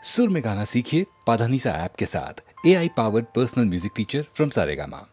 सुर में गाना सीखिए पाधानीसा ऐप के साथ। AI powered personal music teacher from Saregama.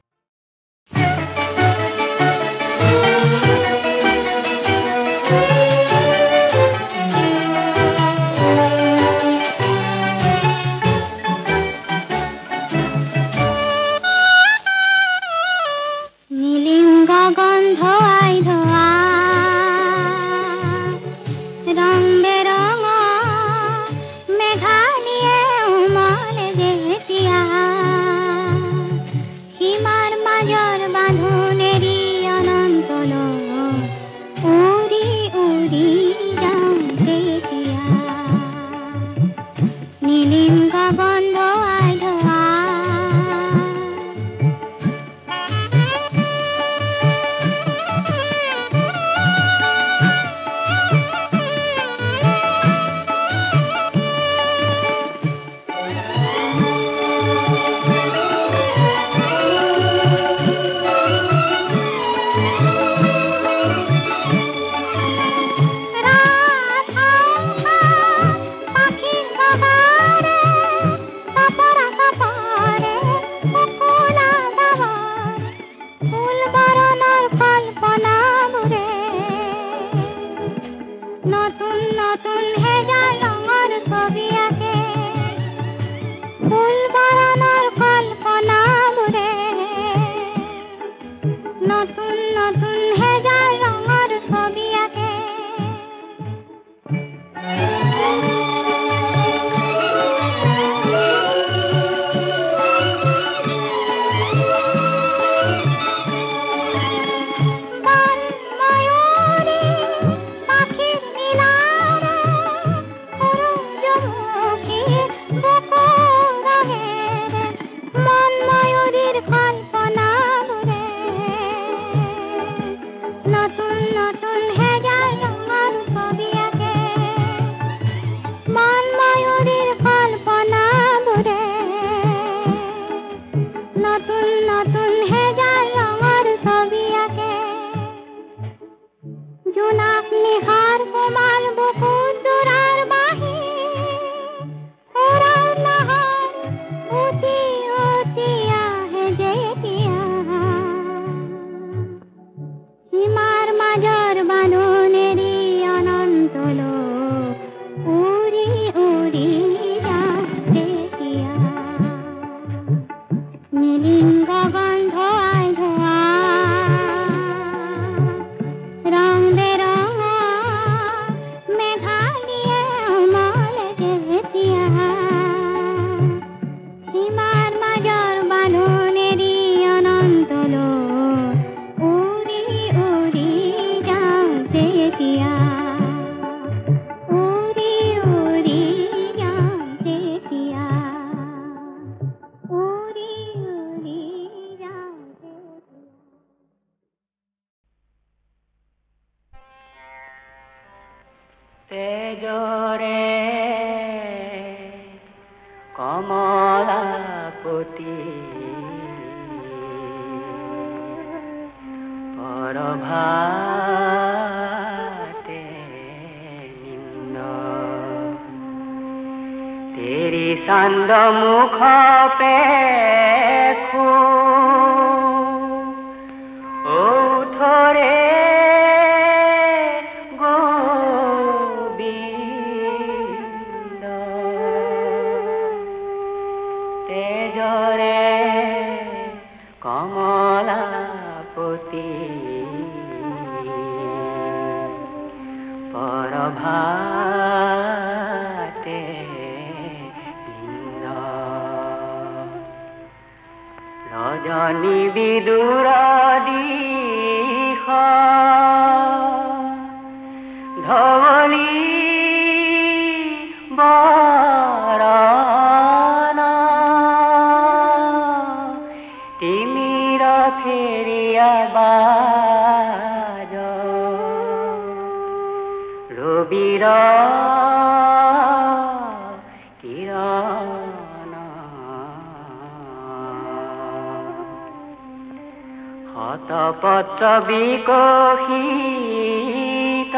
পত্ৰ বিকশিত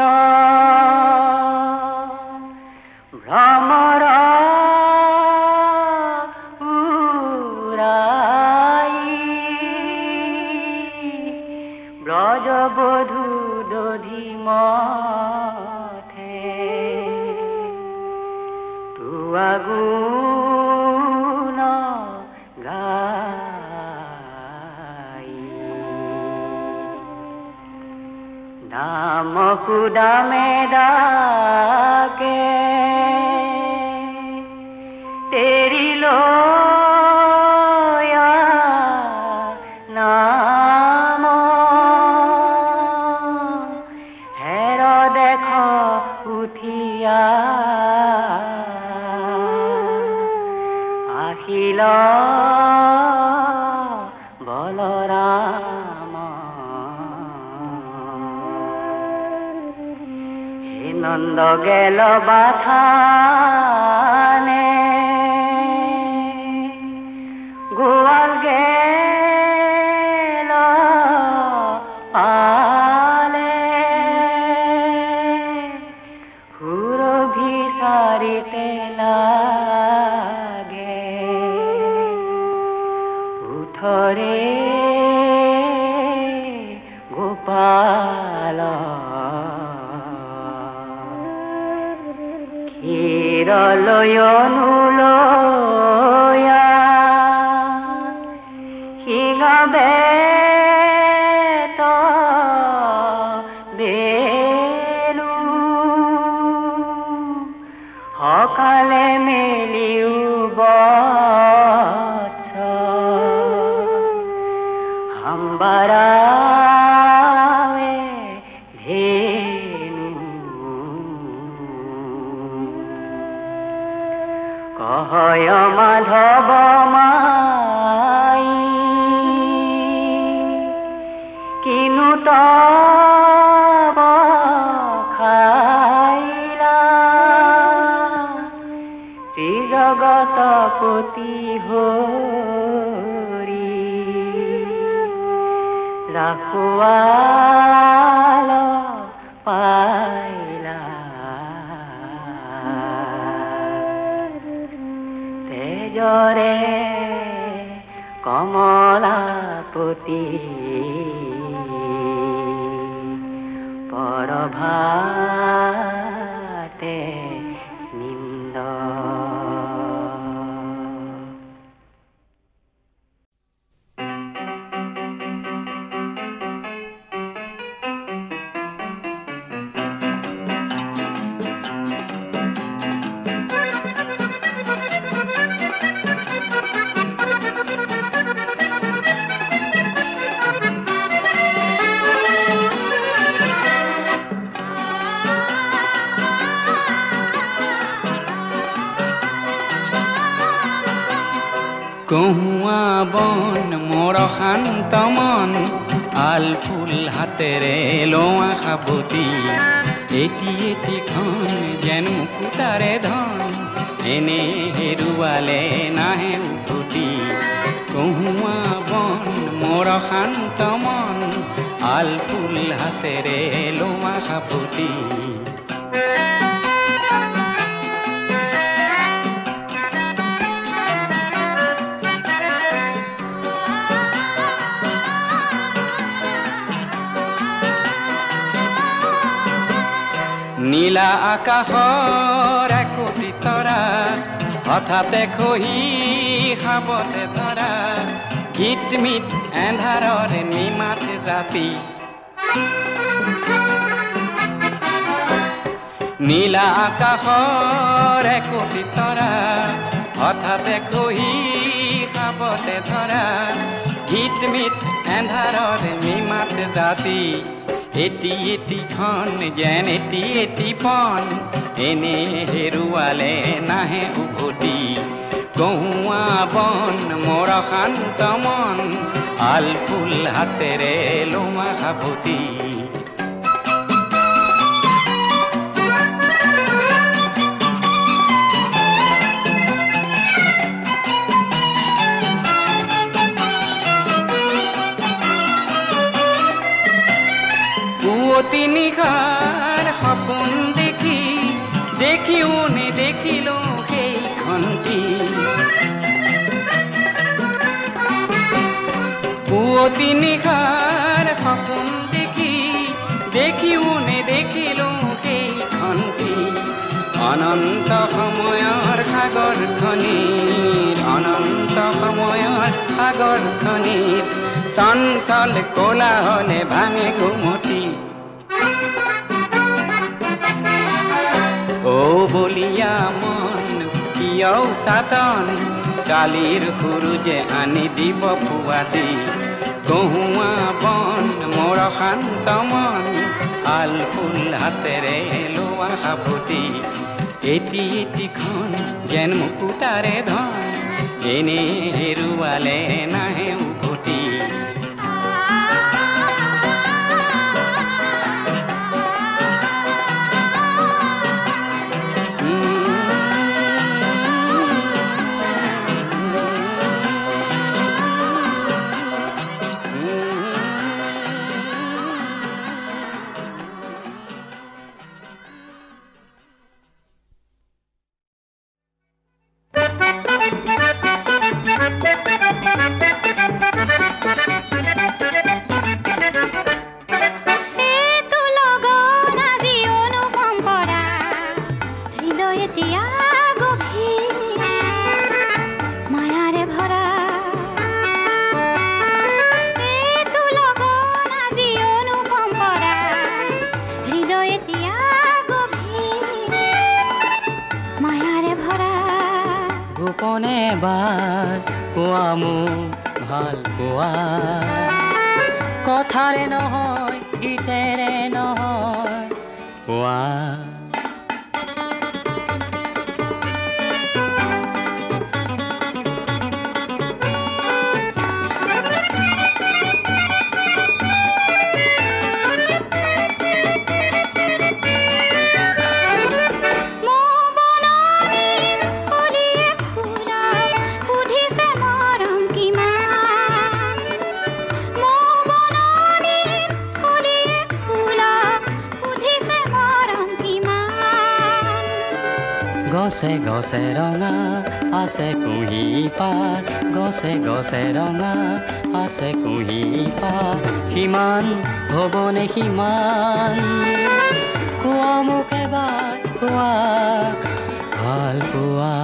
ভ্ৰমৰা গুণ গাই নাম খুদামে ডাকে তেরি লোয়া নাম হের দেখ উঠিয়া আহিল বলরাম হে নন্দ গেল বাথানে গোয়াল গেল পালে হুরভি সারিতে লাগে উঠরে গোপাল ক্ষীর লয়নুলয়া হিঙবে তো বেলু সকালে মেলিও বৎস হাম্বাৰাৱে ধেনু কহয় মাধৱ মাই কিনু তব খাইলা শ্ৰীজগতপতি হৰি ৰাখুৱাল পাইলা তেজৰে কমলাপতি পৰভাতে নিন্দ কহুয়া বন মোৰ শান্ত মন আল ফুল হাতেৰে লোৱা সাবতি এটি এটি খন যেন মুকুতাৰে ধন এনে হেৰুৱালে নাহে উভতি কহুয়া বন মোৰ শান্ত মন আল ফুল হাতেৰে লোৱা সাবতি নীলা আকাশৰ একোটি তৰা হঠাতে খহি খাবতে ধৰা হিটমিট এন্ধাৰৰ নিমাত ৰাতি নীলা আকাশৰ একোটি তৰা হঠাতে খহি খাবতে ধৰা হিটমিট এন্ধাৰৰ নিমাত ৰাতি এটি এটি খন যেন এটি এটি পন এনে হেৰুৱালে নাহে উভতি কহুৱা বন মোৰ শান্ত মন আল ফুল হাতেৰে লোৱা সাবতি পুৱতি নিশাৰ সপোন দেখি দেখিও নেদেখিলো সেইখন কি পুৱতি নিশাৰ সপোন দেখি দেখিও নেদেখিলো সেইখন কি অনন্ত সময়ৰ সাগৰখনিৰ অনন্ত সময়ৰ সাগৰখনিৰ চঞ্চল কোলাহলে ভাঙে ঘুমটি ও বলিয়া মন কিয় সাতন কালিৰ সূৰুজে আনি দিব পুৱাতি কহুৱা বন মোৰ শান্ত মন আল ফুল হাতেৰে লোৱা সাবতি এটি এটিখন যেন মুকুতাৰে ধন এনে হেৰুৱালে নাহে উভতি কথাৰে নহয় গীতেৰে নহয় কোৱা গছে গছে ৰঙা আছে কুঁহি পাত গছে গছে ৰঙা আছে কুঁহি পাত সিমান হ'বনে সিমান কোৱা মোক এবাৰ কোৱা ভাল পোৱা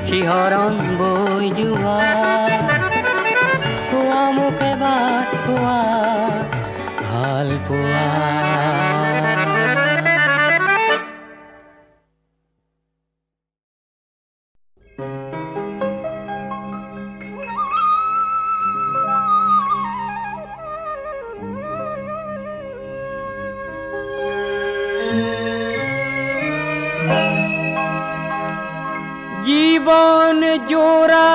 শিহৰণ বৈ যোৱা কোৱা মোক এবাৰ কোৱা ভাল পোৱা জীবন জোড়া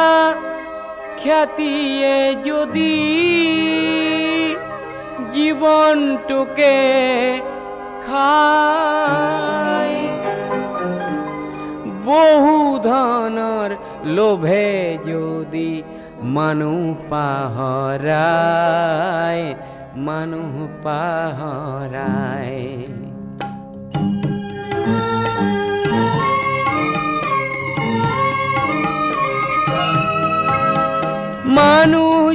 খ্যাতিয়ে যদি জীবনটুকে খায় বহু ধনৰ লোভে যদি মানুহ পাহৰায় মানুহ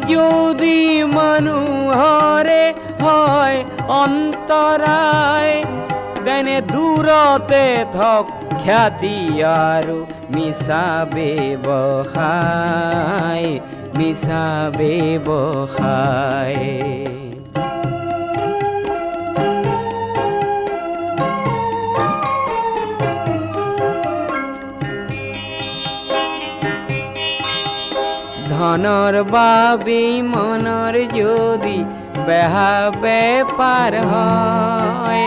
যদি মানুহৰে হয় অন্তৰায় তেনে দূৰতে থক খ্যাতি আৰু মিছা ব্যৱসায় ধনৰ বাবে মনৰ যদি বেহা বেপাৰ হয়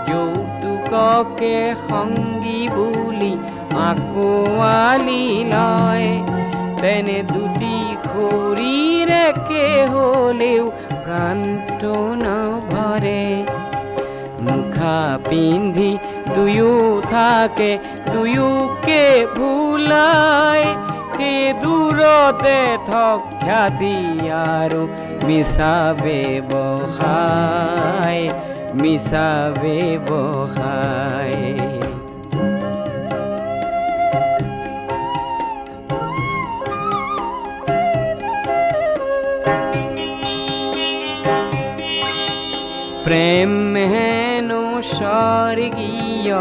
যৌতুককে সংগী বুলি আকোৱালি লয় তেনে দুটি খৰিৰে একে হলেও প্ৰাণটো নভৰে মুখা পিন্ধি দুয়ো থাকে দুয়োকে ভুলায় কে দূৰতে থক খ্যাতি আৰু মিছা ব্যৱসায় মিছা ব্যৱসায় প্ৰেম হেনো স্বৰ্গীয়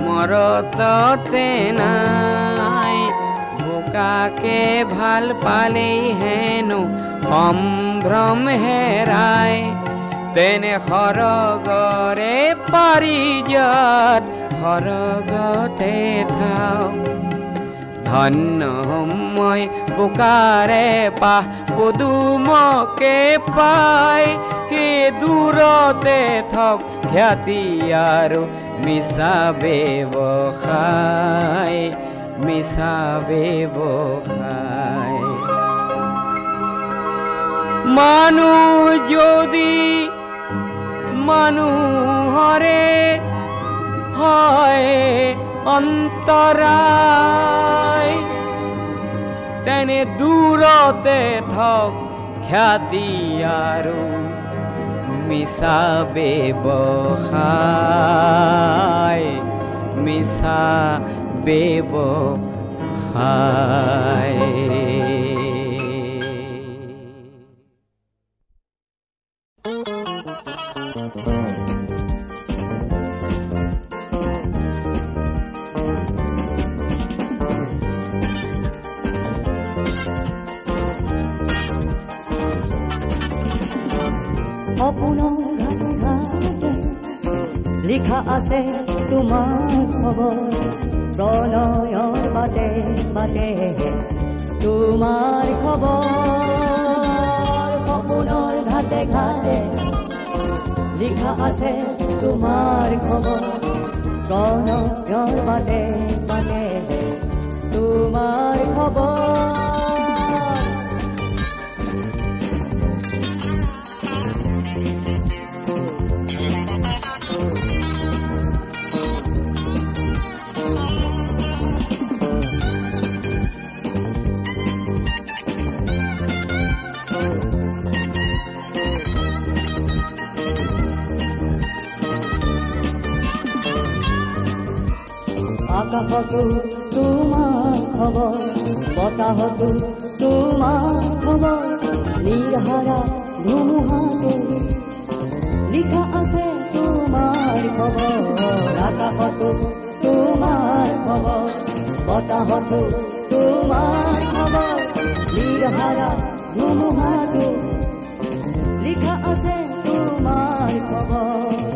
মৰততে নাই বোকাকে ভাল পালেই হেনো সম্ভ্ৰম হেৰায় তেনে সৰগৰে পাৰিজাত সৰগতে থাও ধন্য মই বোকাৰে পাহ পদুমকে পায় কে দূৰতে থক খ্যাতি আৰু মিছা ব্যৱসায় মিছা ব্যৱসায় মানুহ যদি মানুহৰে হয় অন্তৰায় তেনে দূৰতে থক খ্যাতি আৰু মিছা ব্যৱসায় মিছা ব্যৱসায় সপোনৰ ঘাটে ঘাটে লিখা আছে তোমাৰ খবৰ প্ৰণয়ৰ বাটে বাটে তোমাৰ খবৰ সপোনৰ ঘাটে ঘাটে লিখা আছে তোমাৰ খবৰ প্ৰণয়ৰ বাটে বাটে তোমাৰ খবৰ আকাশতো তোমাৰ খবৰ বতাহতো তোমাৰ খবৰ নিৰহাৰা ধুমুহাতে লিখা আছে তোমাৰ খবৰ আকাশতো তোমাৰ খবৰ বতাহতো তোমাৰ খবৰ নিৰহাৰা ধুমুহাতে লিখা আছে তোমাৰ খবৰ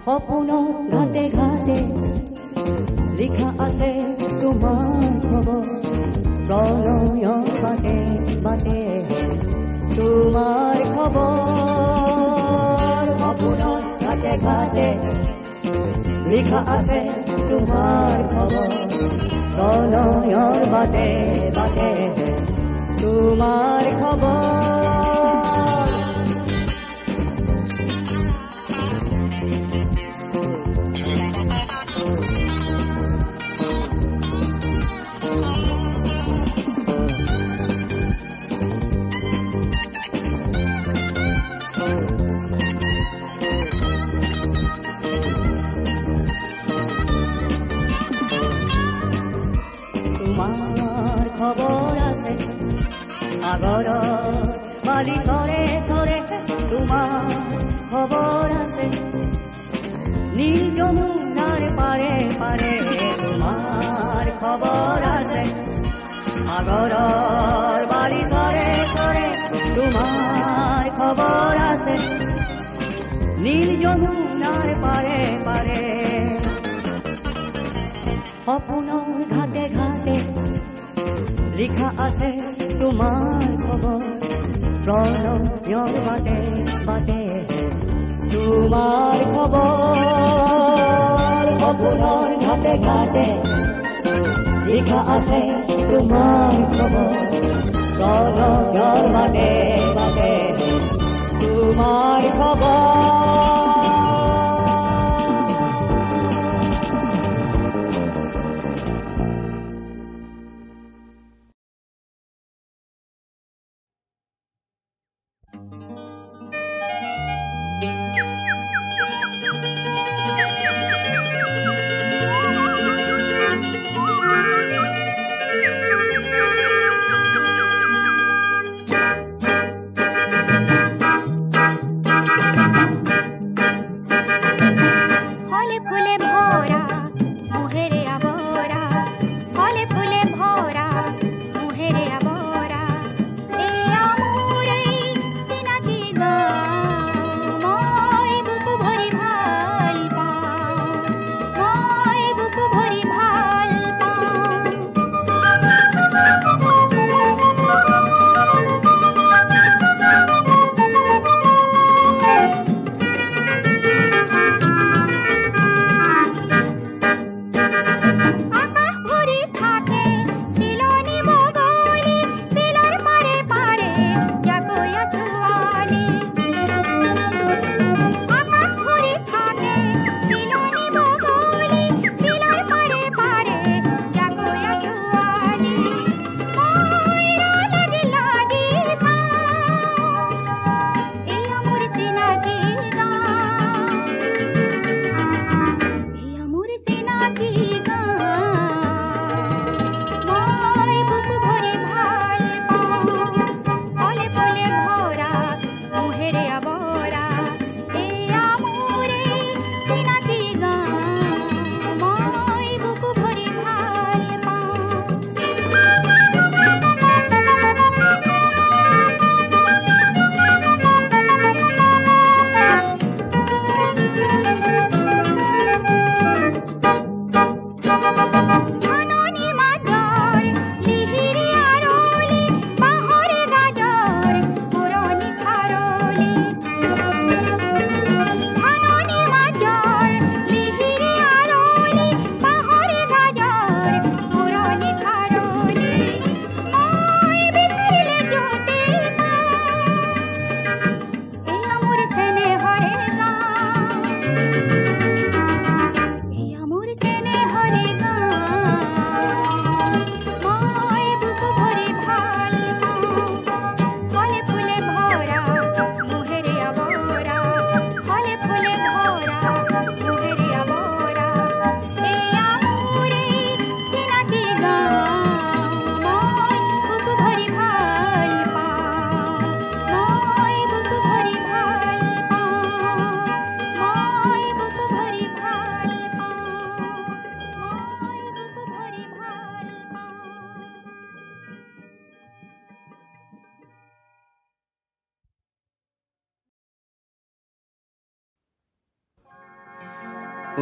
সপোনৰ ঘাটে ঘাটে লিখা আছে তোমাৰ খবৰ প্ৰণয়ৰ বাটে বাটে তোমাৰ খবৰ সপোনৰ ঘাটে ঘাটে লিখা আছে তোমাৰ খবৰ প্ৰণয়ৰ বাটে বাটে তোমাৰ খবৰ সাগৰৰ বালি চৰে চৰে তোমাৰ খবৰ আছে নীল যমুনাৰ পাৰে পাৰে তোমাৰ খবৰ আছে সাগৰৰ বালি চৰে চৰে তোমাৰ খবৰ আছে নীল যমুনাৰ পাৰে পাৰে সপোনৰ ঘাটে ঘাটে লিখা আছে তোমাৰ খবৰ প্ৰণয়ৰ বাটে বাটে তোমাৰ খবৰ সপোনৰ ঘাটে ঘাটে লিখা আছে তোমাৰ খবৰ প্ৰণয়ৰ বাটে বাটে তোমাৰ খবৰ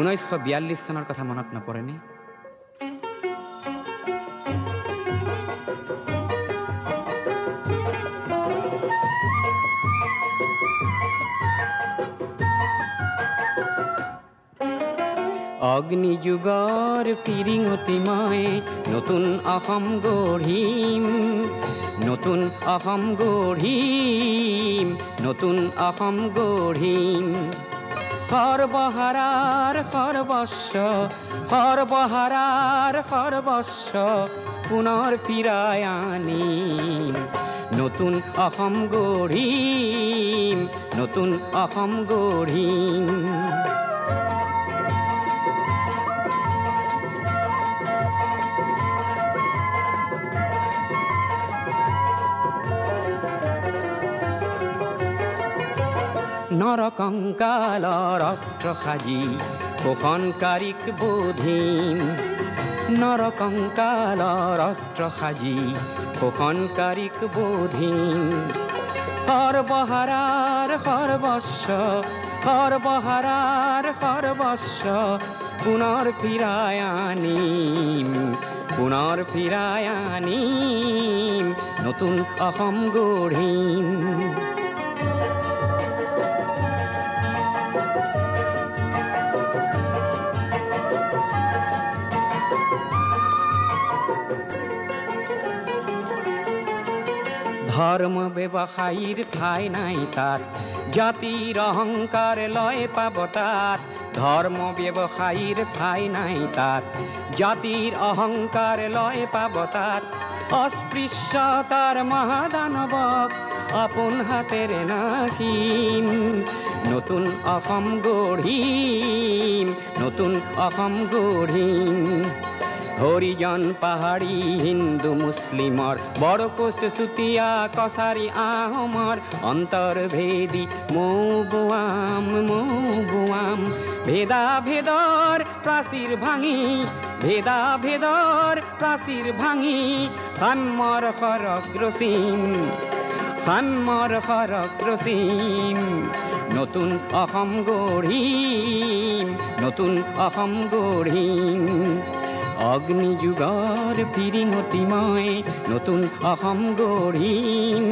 ঊনৈছশ 42 চনৰ কথা মনত নপৰেনে? অগ্নিযুগৰ পিৰিঙতি মই নতুন অসম গঢ়িম, নতুন অসম গঢ়িম, নতুন অসম গঢ়িম। সৰ্বহাৰাৰ সৰ্বস্ব, সৰ্বহাৰাৰ সৰ্বস্ব পুনৰ ফিৰাই আনিম, নতুন অসম গঢ়িম, নতুন অসম গঢ়িম। নৰকংকালৰ অস্ত্ৰ সাজি শোষণকাৰীক বোধিম, নৰকংকালৰ অস্ত্ৰ সাজি শোষণকাৰীক বোধিম। সৰ্বহাৰাৰ সৰ্বস্ব, সৰ্বহাৰাৰ সৰ্বস্ব পুনৰ ফিৰাই আনিম, পুনৰ ফিৰাই আনিম, নতুন অসম গঢ়িম। ধৰ্ম ব্যৱসায়ীৰ ঠাই নাই তাত জাতিৰ অহংকাৰ লয় পাব তাত ধৰ্ম ব্যৱসায়ীৰ ঠাই নাই তাত জাতিৰ অহংকাৰ লয় পাব তাত অস্পৃশ্যতাৰ মহাদানৱক আপোন হাতেৰে নাশিম নতুন অসম গঢ়িম নতুন অসম গঢ়িম হৰিজন পাহাৰী হিন্দু মুছলিমৰ বৰকোচ চুতীয়া কছাৰী আহোমৰ অন্তৰ্ভেদী মৌ বোৱাম ভেদা ভেদৰ প্ৰাচীৰ ভাঙি সান্মৰ খৰগ ৰচিম নতুন অসম গঢ়িম অগ্নিযুগৰ ফিৰিঙতি মই নতুন অসম গঢ়িম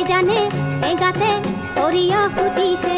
জানে এই গাতে সৰিয়হ ফুটিছে